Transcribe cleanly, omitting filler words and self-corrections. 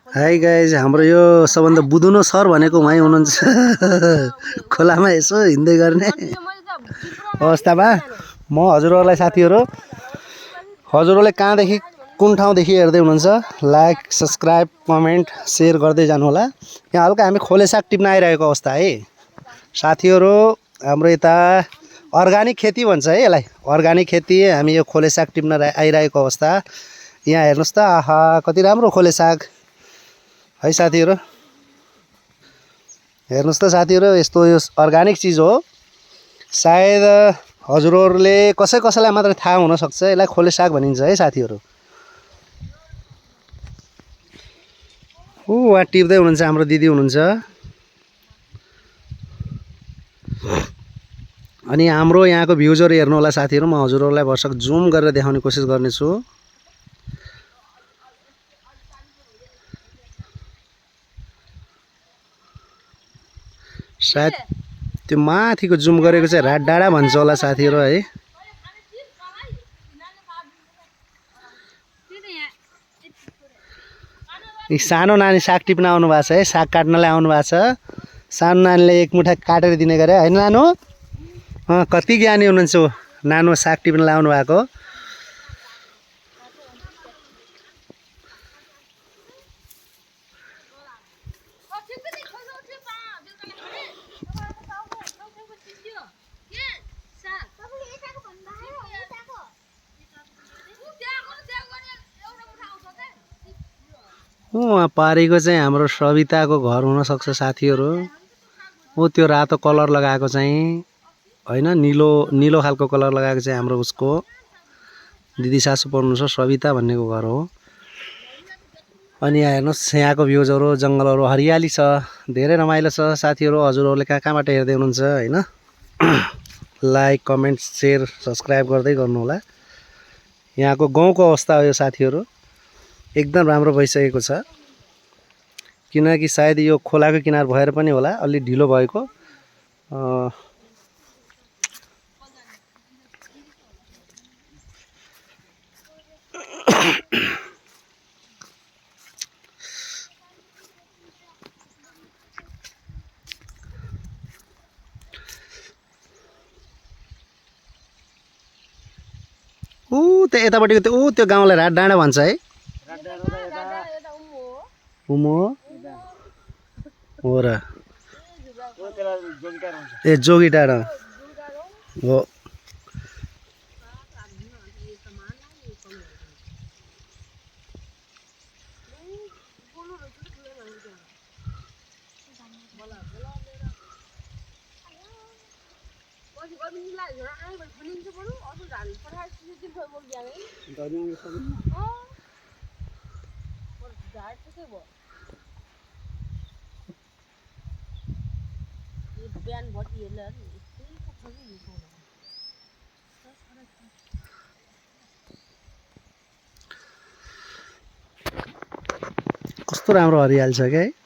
Hi guys, हाम्रो यो सबभन्दा बुदुनो सर भनेको उहाँ हुनुहुन्छ खोलामा यसो हिँड्दै गर्ने अवस्थामा। म हजुरहरूलाई साथीहरू, हजुरहरूले कहाँदेखि कुन ठाउँदेखि हेर्दै हुनुहुन्छ लाइक सब्सक्राइब कमेन्ट सेयर गर्दै जानु होला। यहाँ हल्का हामी खोले साग टिप्न आइरहेको अवस्था है साथीहरू। हाम्रो यता अर्गानिक खेती भन्छ है यसलाई, अर्गानिक खेती। हामी यो खोले साग टिप्न आइरहेको अवस्था। यहाँ हेर्नुहोस् त, आहा कति राम्रो खोले साग है साथीहरू। हेर्नुहोस् त साथीहरू, यस्तो यो अर्गानिक चिज हो। सायद हजुरहरूले कसैलाई मात्र थाहा हुनसक्छ यसलाई खोले साग भनिन्छ है साथीहरू। उहाँ टिप्दै हुनुहुन्छ, हाम्रो दिदी हुनुहुन्छ। अनि हाम्रो यहाँको भ्युजहरू हेर्नु होला साथीहरू। म हजुरहरूलाई भरसक जुम गरेर देखाउने कोसिस गर्नेछु। सायद त्यो माथिको जुम गरेको चाहिँ रात डाँडा भन्छ होला साथीहरू है। सानो नानी साग टिप्न आउनु भएको छ है, साग काट्नलाई आउनु भएको छ। सानो नानीले एक मुठा काटेर दिने गरे होइन नानु? कति ज्ञानी हुनुहुन्छ नानु, साग टिप्नलाई आउनु भएको। वहाँ पारीको चाहिँ हाम्रो सविताको घर हुनसक्छ साथीहरू। त्यो रातो कलर लगाएको चाहिँ होइन, निलो खालको कलर लगाएको चाहिँ हाम्रो उसको दिदी सासू पर्नुहुन्छ सविता भन्नेको घर हो। अनि यहाँ हेर्नुहोस्, यहाँको भ्युजहरू, जङ्गलहरू, हरियाली छ, धेरै रमाइलो छ साथीहरू। हजुरहरूले कहाँ कहाँबाट हेर्दै हुनुहुन्छ होइन, लाइक कमेन्ट सेयर सब्सक्राइब गर्दै गर्नु होला। यहाँको गाउँको अवस्था हो यो साथीहरू, एकदम राम्रो भइसकेको छ। किनकि सायद यो खोलाको किनार भएर पनि होला अलि ढिलो भएको। त्यो यतापट्टिको त्यो गाउँलाई रात डाँडा भन्छ है। उमो हो र, ए जोगी डाँडा हो। कस्तो राम्रो हरियाली छ क्या है।